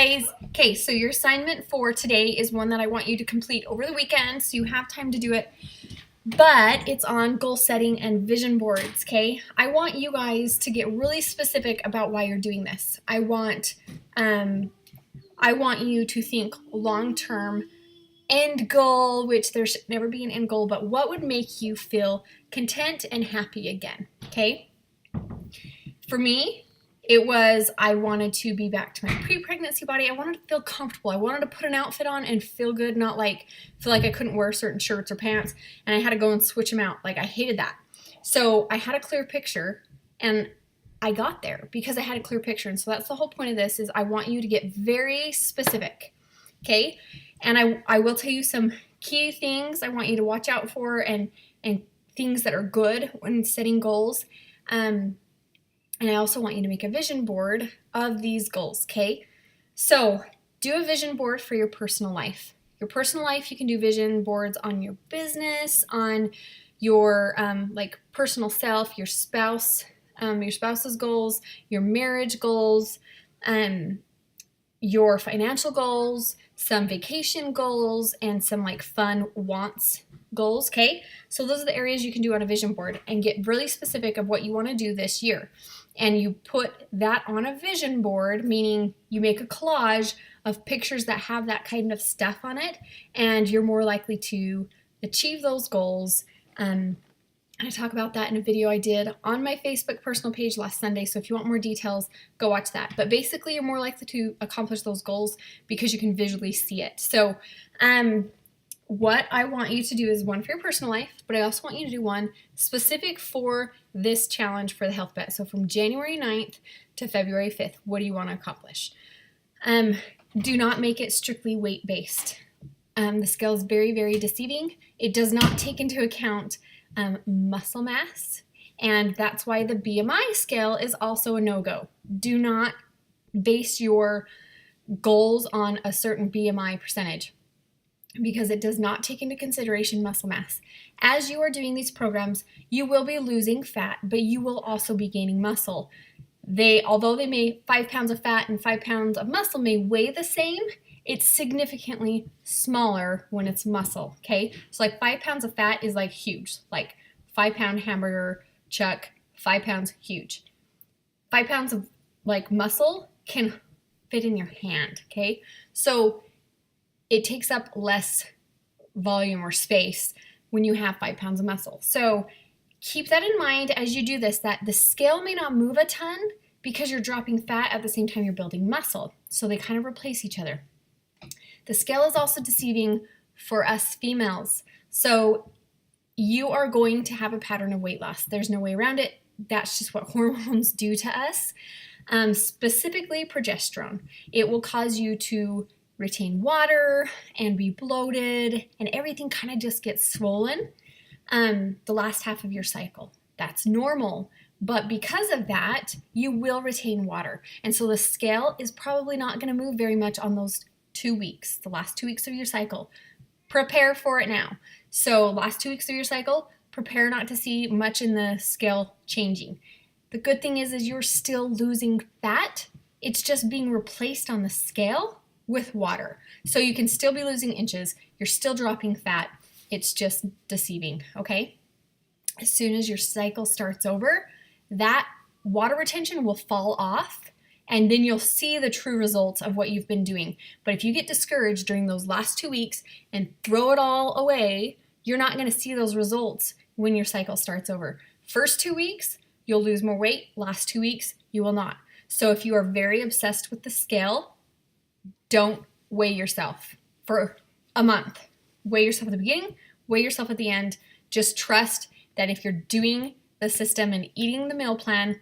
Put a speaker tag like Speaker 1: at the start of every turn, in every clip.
Speaker 1: guys. Okay, so your assignment for today is one that I want you to complete over the weekend so you have time to do it. But it's on goal setting and vision boards, okay? I want you guys to get really specific about why you're doing this. I want you to think long-term end goal, which there should never be an end goal, but what would make you feel content and happy again, okay? For me, it was I wanted to be back to my pre-pregnancy body. I wanted to feel comfortable. I wanted to put an outfit on and feel good, not like feel like I couldn't wear certain shirts or pants and I had to go and switch them out. Like I hated that. So I had a clear picture and I got there because I had a clear picture. And so that's the whole point of this is I want you to get very specific, okay? And I will tell you some key things I want you to watch out for and things that are good when setting goals. And I also want you to make a vision board of these goals, okay? So do a vision board for your personal life. Your personal life, you can do vision boards on your business, on your personal self, your spouse, your spouse's goals, your marriage goals, your financial goals, some vacation goals, and some like fun wants goals, okay? So those are the areas you can do on a vision board and get really specific of what you want to do this year. And you put that on a vision board, meaning you make a collage of pictures that have that kind of stuff on it, and you're more likely to achieve those goals. I talk about that in a video I did on my Facebook personal page last Sunday, so if you want more details, go watch that. But basically, you're more likely to accomplish those goals because you can visually see it. So what I want you to do is one for your personal life, but I also want you to do one specific for this challenge for the Health Bet. So from January 9th to February 5th, what do you want to accomplish? Do not make it strictly weight-based. The scale is very, very deceiving. It does not take into account muscle mass, and that's why the BMI scale is also a no-go. Do not base your goals on a certain BMI percentage, because it does not take into consideration muscle mass. As you are doing these programs, you will be losing fat, but you will also be gaining muscle. Although 5 pounds of fat and 5 pounds of muscle may weigh the same, it's significantly smaller when it's muscle, okay? So like 5 pounds of fat is like huge, like 5-pound hamburger chuck, 5 pounds, huge. 5 pounds of like muscle can fit in your hand, okay? So it takes up less volume or space when you have 5 pounds of muscle. So keep that in mind as you do this, that the scale may not move a ton because you're dropping fat at the same time you're building muscle. So they kind of replace each other. The scale is also deceiving for us females. So you are going to have a pattern of weight loss. There's no way around it. That's just what hormones do to us. Specifically progesterone. It will cause you to retain water and be bloated, and everything kind of just gets swollen the last half of your cycle. That's normal, but because of that, you will retain water. And so the scale is probably not going to move very much on those 2 weeks, the last 2 weeks of your cycle. Prepare for it now. So last 2 weeks of your cycle, prepare not to see much in the scale changing. The good thing is you're still losing fat. It's just being replaced on the scale with water. So you can still be losing inches. You're still dropping fat. It's just deceiving, okay? As soon as your cycle starts over, that water retention will fall off, and then you'll see the true results of what you've been doing. But if you get discouraged during those last 2 weeks and throw it all away, you're not going to see those results when your cycle starts over. First 2 weeks, you'll lose more weight. Last 2 weeks, you will not. So if you are very obsessed with the scale, don't weigh yourself for a month. Weigh yourself at the beginning, weigh yourself at the end. Just trust that if you're doing the system and eating the meal plan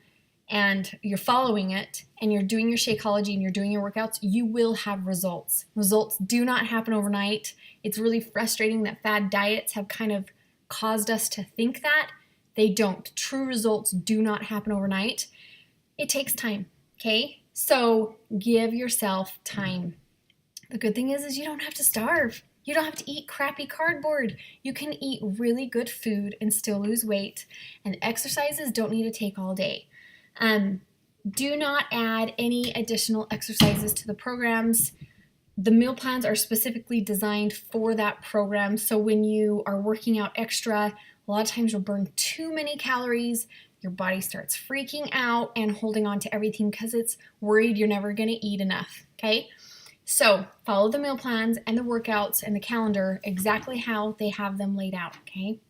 Speaker 1: and you're following it and you're doing your Shakeology and you're doing your workouts, you will have results. Results do not happen overnight. It's really frustrating that fad diets have kind of caused us to think that. They don't. True results do not happen overnight. It takes time, okay? So give yourself time. The good thing is you don't have to starve. You don't have to eat crappy cardboard. You can eat really good food and still lose weight. And exercises don't need to take all day. Do not add any additional exercises to the programs. The meal plans are specifically designed for that program. So when you are working out extra, a lot of times you'll burn too many calories. Your body starts freaking out and holding on to everything because it's worried you're never going to eat enough. Okay? So follow the meal plans and the workouts and the calendar exactly how they have them laid out. Okay?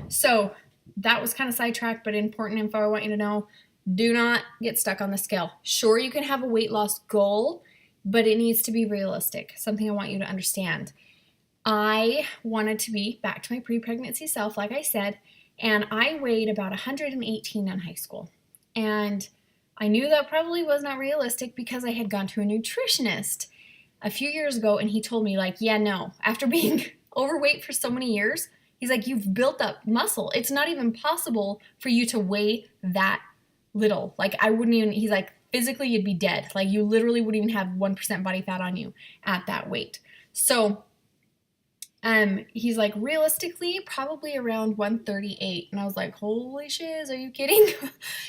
Speaker 1: So that was kind of sidetracked, but important info I want you to know. Do not get stuck on the scale. Sure, you can have a weight loss goal, but it needs to be realistic. Something I want you to understand. I wanted to be back to my pre-pregnancy self, like I said, and I weighed about 118 in high school. And I knew that probably was not realistic because I had gone to a nutritionist a few years ago, and he told me, like, yeah, no, after being overweight for so many years, he's like, you've built up muscle. It's not even possible for you to weigh that little. Like, I wouldn't even, he's like, physically you'd be dead. Like, you literally wouldn't even have 1% body fat on you at that weight. So he's like, realistically, probably around 138. And I was like, holy shiz, are you kidding?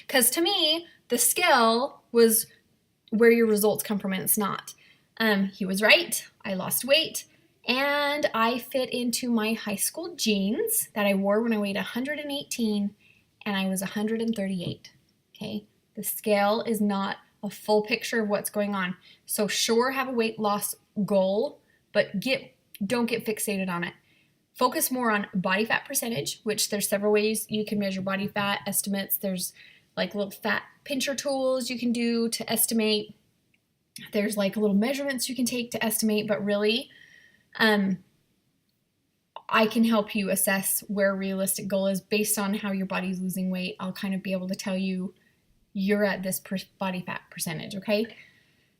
Speaker 1: Because to me, the scale was where your results come from, and it's not. He was right. I lost weight, and I fit into my high school jeans that I wore when I weighed 118, and I was 138. Okay, the scale is not a full picture of what's going on. So sure, have a weight loss goal, but don't get fixated on it. Focus more on body fat percentage, which there's several ways you can measure body fat estimates. There's like little fat pincher tools you can do to estimate. There's like little measurements you can take to estimate, but really, I can help you assess where a realistic goal is based on how your body's losing weight. I'll kind of be able to tell you you're at this body fat percentage, okay?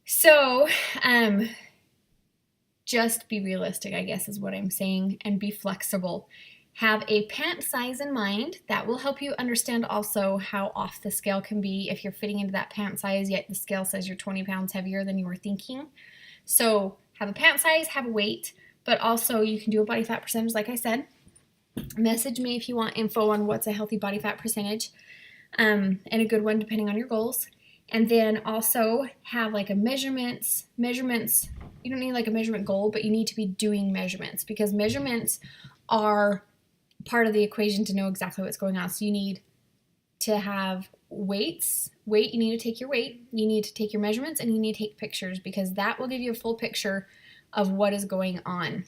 Speaker 1: So, just be realistic, I guess is what I'm saying, and be flexible. Have a pant size in mind. That will help you understand also how off the scale can be if you're fitting into that pant size, yet the scale says you're 20 pounds heavier than you were thinking. So have a pant size, have a weight, but also you can do a body fat percentage, like I said. Message me if you want info on what's a healthy body fat percentage, and a good one depending on your goals. And then also have like a measurements. You don't need like a measurement goal, but you need to be doing measurements, because measurements are part of the equation to know exactly what's going on. So you need to have weight, you need to take your weight, you need to take your measurements, and you need to take pictures, because that will give you a full picture of what is going on.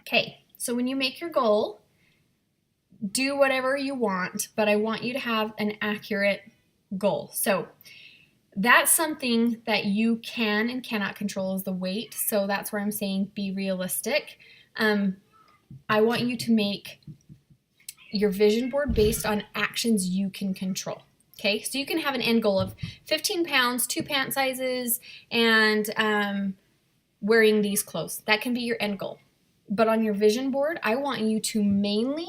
Speaker 1: Okay, so when you make your goal, do whatever you want, but I want you to have an accurate goal. So that's something that you can and cannot control, is the weight. So that's where I'm saying be realistic. I want you to make your vision board based on actions you can control. Okay, so you can have an end goal of 15 pounds, 2 pant sizes, and wearing these clothes. That can be your end goal. But on your vision board, I want you to mainly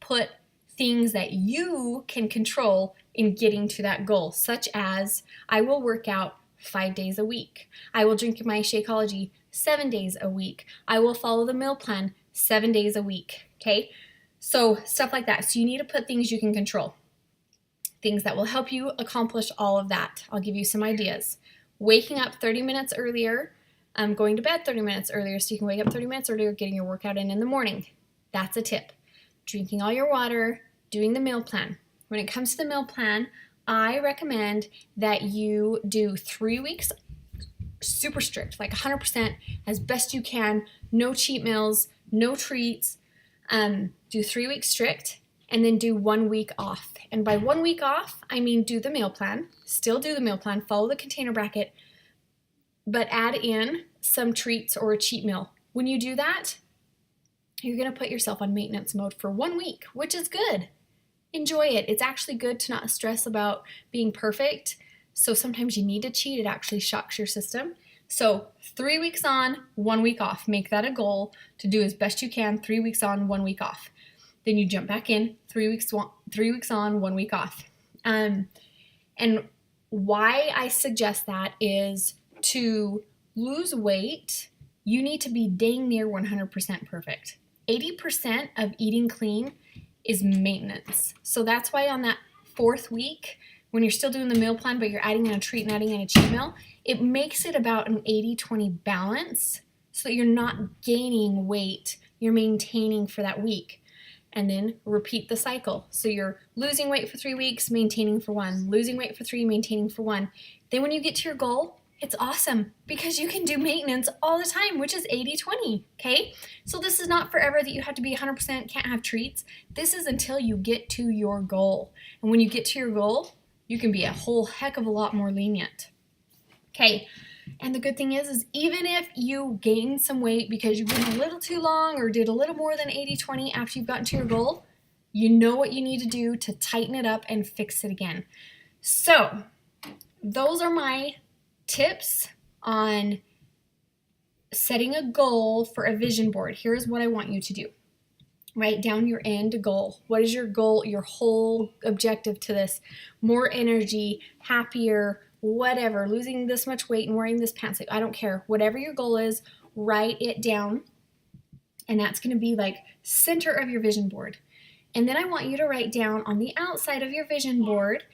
Speaker 1: put things that you can control in getting to that goal, such as I will work out 5 days a week. I will drink my Shakeology 7 days a week. I will follow the meal plan 7 days a week. Okay, so stuff like that. So you need to put things you can control, things that will help you accomplish all of that. I'll give you some ideas. Waking up 30 minutes earlier, going to bed 30 minutes earlier so you can wake up 30 minutes earlier, getting your workout in the morning. That's a tip. Drinking all your water, doing the meal plan. When it comes to the meal plan, I recommend that you do 3 weeks super strict, like 100% as best you can, no cheat meals, no treats. Do 3 weeks strict, and then do 1 week off. And by 1 week off, I mean do the meal plan, still do the meal plan, follow the container bracket, but add in some treats or a cheat meal. When you do that, you're going to put yourself on maintenance mode for 1 week, which is good. Enjoy it. It's actually good to not stress about being perfect. So sometimes you need to cheat. It actually shocks your system. So 3 weeks on, 1 week off. Make that a goal to do as best you can. 3 weeks on, 1 week off. Then you jump back in, 3 weeks on, 1 week off. And why I suggest that is to lose weight, you need to be dang near 100% perfect. 80% of eating clean is maintenance. So that's why on that 4th week, when you're still doing the meal plan, but you're adding in a treat and adding in a cheat meal, it makes it about an 80-20 balance so that you're not gaining weight, you're maintaining for that week. And then repeat the cycle. So you're losing weight for 3 weeks, maintaining for 1, losing weight for 3, maintaining for 1. Then when you get to your goal, it's awesome because you can do maintenance all the time, which is 80-20, okay? So this is not forever that you have to be 100%, can't have treats. This is until you get to your goal. And when you get to your goal, you can be a whole heck of a lot more lenient. Okay, and the good thing is even if you gain some weight because you went a little too long or did a little more than 80-20 after you've gotten to your goal, you know what you need to do to tighten it up and fix it again. So those are my tips on setting a goal for a vision board. Here's what I want you to do. Write down your end goal. What is your goal, your whole objective to this? More energy, happier, whatever, losing this much weight and wearing this pants. I don't care. Whatever your goal is, write it down. And that's going to be like center of your vision board. And then I want you to write down on the outside of your vision board,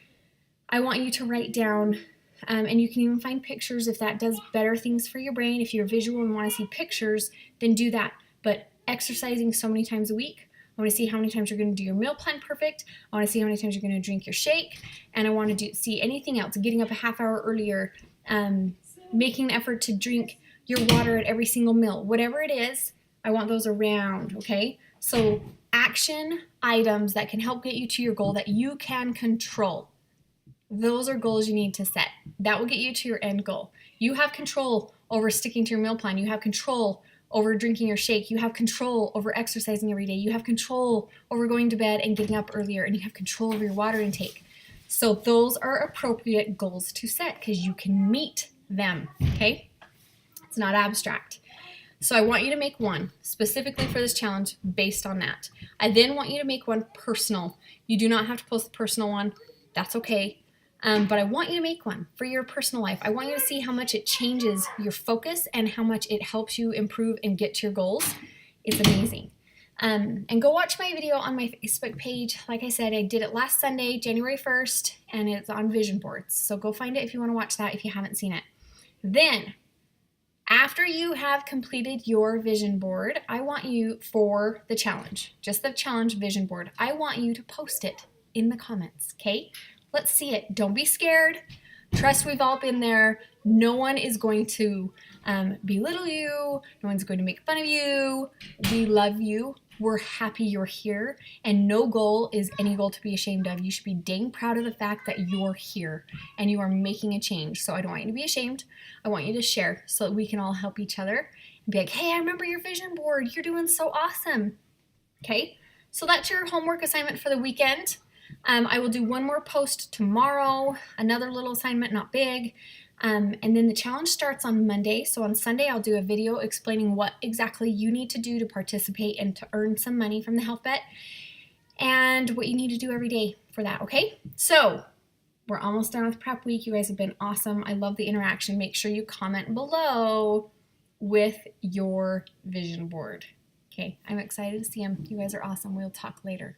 Speaker 1: I want you to write down, and you can even find pictures if that does better things for your brain. If you're visual and want to see pictures, then do that. But exercising so many times a week, I want to see how many times you're going to do your meal plan perfect. I want to see how many times you're going to drink your shake. And I want to see anything else, getting up a half hour earlier, making an effort to drink your water at every single meal. Whatever it is, I want those around, okay? So action items that can help get you to your goal that you can control. Those are goals you need to set. That will get you to your end goal. You have control over sticking to your meal plan. You have control over drinking your shake. You have control over exercising every day. You have control over going to bed and getting up earlier, and you have control over your water intake. So those are appropriate goals to set because you can meet them, okay? It's not abstract. So I want you to make one specifically for this challenge based on that. I then want you to make one personal. You do not have to post the personal one. That's okay. But I want you to make one for your personal life. I want you to see how much it changes your focus and how much it helps you improve and get to your goals. It's amazing. And go watch my video on my Facebook page. Like I said, I did it last Sunday, January 1st, and it's on vision boards. So go find it if you want to watch that if you haven't seen it. Then, after you have completed your vision board, I want you for the challenge, just the challenge vision board, I want you to post it in the comments, okay? Let's see it. Don't be scared. Trust we've all been there. No one is going to belittle you. No one's going to make fun of you. We love you. We're happy you're here. And no goal is any goal to be ashamed of. You should be dang proud of the fact that you're here and you are making a change. So I don't want you to be ashamed. I want you to share so that we can all help each other and be like, hey, I remember your vision board. You're doing so awesome. Okay? So that's your homework assignment for the weekend. I will do one more post tomorrow, another little assignment, not big, and then the challenge starts on Monday. So on Sunday, I'll do a video explaining what exactly you need to do to participate and to earn some money from the Health Bet and what you need to do every day for that, okay? So we're almost done with prep week. You guys have been awesome. I love the interaction. Make sure you comment below with your vision board. Okay, I'm excited to see them. You guys are awesome. We'll talk later.